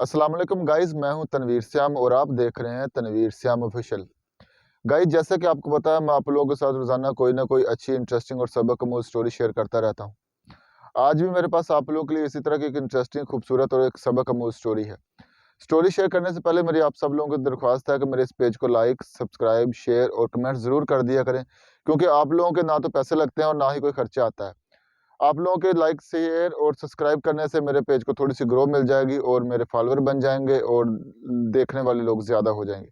अस्सलाम वालेकुम गाइस, मैं हूं तनवीर श्याम और आप देख रहे हैं तनवीर श्याम ऑफिशियल। गाइस, जैसे कि आपको पता है, मैं आप लोगों के साथ रोजाना कोई ना कोई अच्छी इंटरेस्टिंग और सबक-आमूज़ स्टोरी शेयर करता रहता हूं। आज भी मेरे पास आप लोगों के लिए इसी तरह की एक इंटरेस्टिंग, खूबसूरत और एक सबक-आमूज़ स्टोरी है। स्टोरी शेयर करने से पहले मेरी आप सब लोगों को दरख्वास्त है कि मेरे इस पेज को लाइक, सब्सक्राइब, शेयर और कमेंट ज़रूर कर दिया करें, क्योंकि आप लोगों के ना तो पैसे लगते हैं और ना ही कोई खर्चा आता है। आप लोगों के लाइक, शेयर और सब्सक्राइब करने से मेरे पेज को थोड़ी-सी ग्रो मिल जाएगी और मेरे फॉलोअर बन जाएँगे और देखने वाले लोग ज़्यादा हो जाएँगे।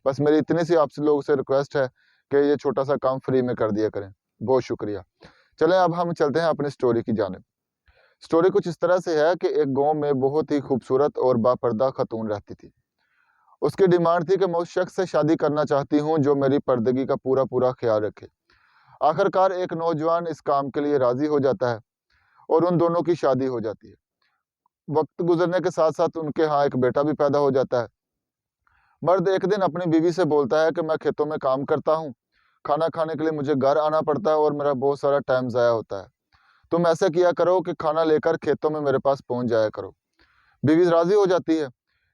बस मेरी इतनी सी आपसे लोगों से रिक्वेस्ट है कि ये छोटा-सा काम फ्री में कर दिया करें। बहुत शुक्रिया। चलें, अब हम चलते हैं अपनी स्टोरी की जानिब। स्टोरी कुछ इस तरह से है कि एक गाँव में बहुत ही खूबसूरत और बापर्दा खातून रहती थी। उसकी डिमांड थी कि मैं उस शख्स से शादी करना चाहती हूँ जो मेरी पर्दगी का पूरा-पूरा ख़्याल रखे। आखिरकार एक नौजवान इस काम के लिए राज़ी हो जाता है और उन दोनों की शादी हो जाती है। वक़्त गुज़रने के साथ-साथ उनके यहाँ एक बेटा भी पैदा हो जाता है। मर्द एक दिन अपनी बीवी से बोलता है कि मैं खेतों में काम करता हूँ, खाना खाने के लिए मुझे घर आना पड़ता है और मेरा बहुत सारा टाइम ज़ाया होता है। तुम ऐसा किया करो कि खाना लेकर खेतों में मेरे पास पहुँच जाया करो। बीवी राज़ी हो जाती है।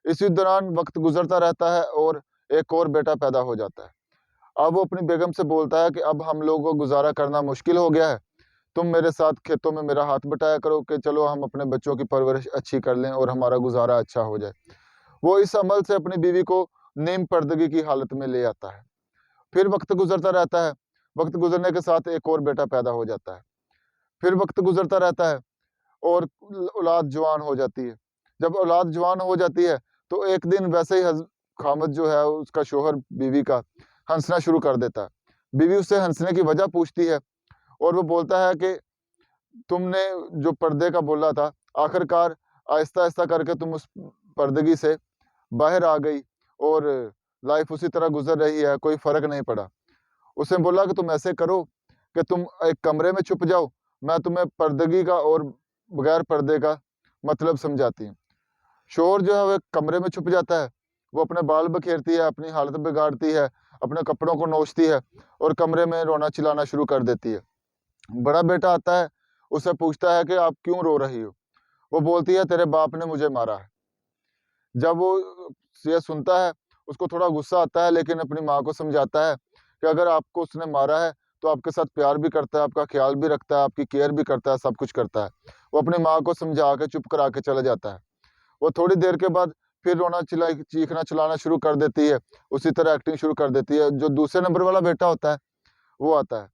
इसी दौरान वक़्त गुज़रता रहता है और एक और बेटा पैदा हो जाता है। अब वो अपनी बेगम से बोलता है कि अब हम लोगों को गुज़ारा करना मुश्किल हो गया है। तुम मेरे साथ खेतों में मेरा हाथ बटाया करो कि चलो हम अपने बच्चों की परवरिश अच्छी कर लें और हमारा गुज़ारा अच्छा हो जाए। वो इस अमल से अपनी बीवी को नीम पर्दगी की हालत में ले आता है। फिर वक़्त गुज़रता रहता है। वक़्त गुज़रने के साथ एक और बेटा पैदा हो जाता है। फिर वक़्त गुज़रता रहता है और औलाद जवान हो जाती है। जब औलाद जवान हो जाती है, तो एक दिन वैसे ही खामद जो है उसका शौहर बीवी का हँसना शुरू कर देता है। बीवी उससे हँसने की वजह पूछती है और वो बोलता है कि तुमने जो पर्दे का बोला था, आखिरकार आहिस्ता-आहिस्ता करके तुम उस पर्दगी से बाहर आ गई और लाइफ़ उसी तरह गुज़र रही है, कोई फ़र्क नहीं पड़ा। उसने बोला कि तुम ऐसे करो कि तुम एक कमरे में छुप जाओ, मैं तुम्हें पर्दगी का और बगैर पर्दे का मतलब समझाती हूँ। शौहर जो है वो एक कमरे में छुप जाता है, वो अपने बाल बखेरती है, अपनी हालत बिगाड़ती है, अपने कपड़ों को नोचती है और कमरे में रोना-चिल्लाना शुरू कर देती है। बड़ा बेटा आता है, उससे पूछता है कि आप क्यों रो रही हो? वो बोलती है तेरे बाप ने मुझे मारा है। जब वो ये सुनता है, उसको थोड़ा गुस्सा आता है, लेकिन अपनी माँ को समझाता है कि अगर आपको उसने मारा है, तो आपके साथ प्यार भी करता है, आपका ख़्याल भी रखता है, आपकी केयर भी करता है, सब कुछ करता है। वो अपनी माँ को समझा के चुप करा के चला जाता है। वो थोड़ी देर के बाद फिर चीखना-चिल्लाना शुरू कर देती है, उसी तरह एक्टिंग शुरू कर देती है। जो दूसरे नंबर वाला बेटा होता है, वो आता है।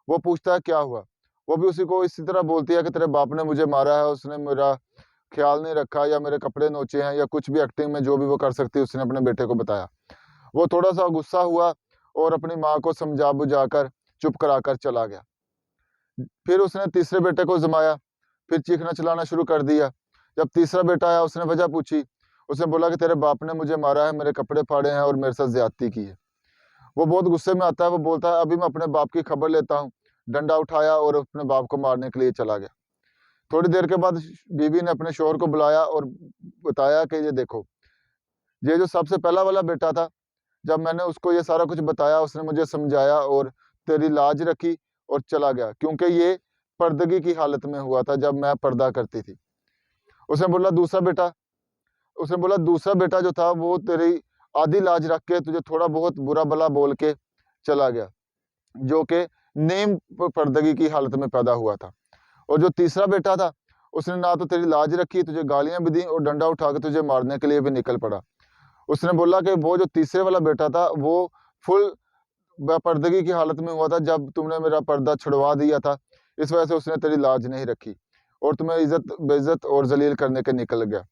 वो पूछता है क्या हुआ? वो भी उसी को इसी तरह बोलती है कि तेरे बाप ने मुझे मारा है, उसने मेरा ख़्याल नहीं रखा या मेरे कपड़े नोचे हैं या कुछ भी एक्टिंग में जो भी वो कर सकती है उसने अपने बेटे को बताया। वो थोड़ा-सा गुस्सा हुआ और अपनी माँ को समझा-बुझा कर चुप कराकर चला गया। फिर उसने तीसरे बेटे को ज़माया, फिर चीखना-चिल्लाना शुरू कर दिया। जब तीसरा बेटा आया उसने वजह पूछी, उसने बोला कि तेरे बाप ने मुझे मारा है, मेरे कपड़े फाड़े हैं और मेरे साथ ज़्यादती की है। वो बहुत गुस्से में आता है, वो बोलता है अभी मैं अपने बाप की खबर लेता हूँ। डंडा उठाया और अपने बाप को मारने के लिए चला गया। थोड़ी देर के बाद बीवी ने अपने शौहर को बुलाया और बताया कि ये देखो, ये जो सबसे पहला वाला बेटा था, जब मैंने उसको ये सारा कुछ बताया, उसने मुझे समझाया और तेरी लाज रखी और चला गया, क्योंकि ये पर्दगी की हालत में हुआ था जब मैं पर्दा करती थी। उसने बोला दूसरा बेटा उसने बोला दूसरा बेटा जो था वो तेरी आधी लाज रख के तुझे थोड़ा बहुत बुरा-भला बोल के चला गया, जो कि नीम पर्दगी की हालत में पैदा हुआ था। और जो तीसरा बेटा था, उसने ना तो तेरी लाज रखी, तुझे गालियाँ भी दी और डंडा उठा के तुझे मारने के लिए भी निकल पड़ा। उसने बोला कि वो जो तीसरे वाला बेटा था, वो फुल बेपर्दगी की हालत में हुआ था जब तुमने मेरा पर्दा छुड़वा दिया था। इस वजह से उसने तेरी लाज नहीं रखी और तुम्हें बेइज़्ज़त और ज़लील करने के निकल गया।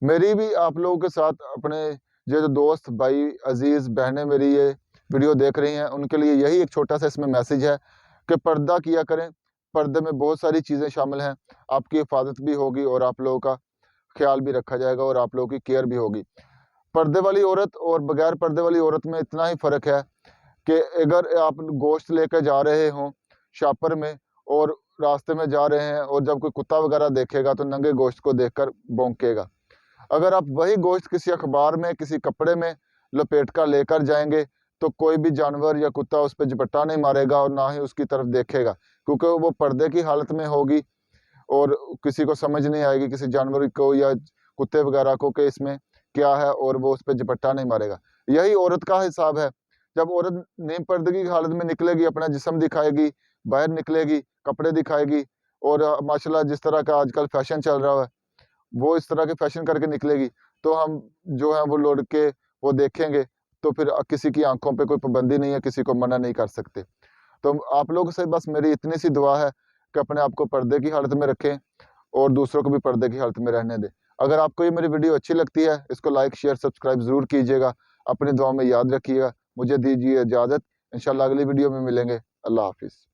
मेरी भी आप लोगों के साथ अपने ये जो दोस्त, भाई, अज़ीज़, बहनें मेरी ये वीडियो देख रही हैं, उनके लिए यही एक छोटा-सा इसमें मैसेज है कि पर्दा किया करें। पर्दे में बहुत सारी चीज़ें शामिल हैं। आपकी हिफ़ाज़त भी होगी और आप लोगों का ख़्याल भी रखा जाएगा और आप लोगों की केयर भी होगी। पर्दे वाली औरत और बगैर पर्दे वाली औरत में इतना ही फ़र्क है कि अगर आप गोश्त लेके जा रहे हों शॉपर में और रास्ते में जा रहे हैं और जब कोई कुत्ता वग़ैरह देखेगा तो नंगे गोश्त को देखकर भौंकेगा। अगर आप वही गोश्त किसी अखबार में, किसी कपड़े में लपेट कर लेकर जाएँगे, तो कोई भी जानवर या कुत्ता उस पे झपट्टा नहीं मारेगा और ना ही उसकी तरफ देखेगा, क्योंकि वो पर्दे की हालत में होगी और किसी को समझ नहीं आएगी, किसी जानवर को या कुत्ते वगैरह को कि इसमें क्या है, और वो उस पर झपट्टा नहीं मारेगा। यही औरत का हिसाब है। जब औरत नेम पर्दगी की हालत में निकलेगी, अपना जिस्म दिखाएगी, बाहर निकलेगी, कपड़े दिखाएगी, और माशाल्लाह जिस तरह का आजकल फैशन चल रहा है वो इस तरह के फैशन करके निकलेगी, तो हम जो है वो लौट के वो देखेंगे, तो फिर किसी की आंखों पे कोई पाबंदी नहीं है, किसी को मना नहीं कर सकते। तो आप लोगों से बस मेरी इतनी सी दुआ है कि अपने आप को पर्दे की हालत में रखें और दूसरों को भी पर्दे की हालत में रहने दें। अगर आपको ये मेरी वीडियो अच्छी लगती है, इसको लाइक शेयर सब्सक्राइब ज़रूर कीजिएगा, अपनी दुआ में याद रखिएगा। मुझे दीजिए इजाज़त, इंशाल्लाह अगली वीडियो में मिलेंगे। अल्लाह हाफिज़।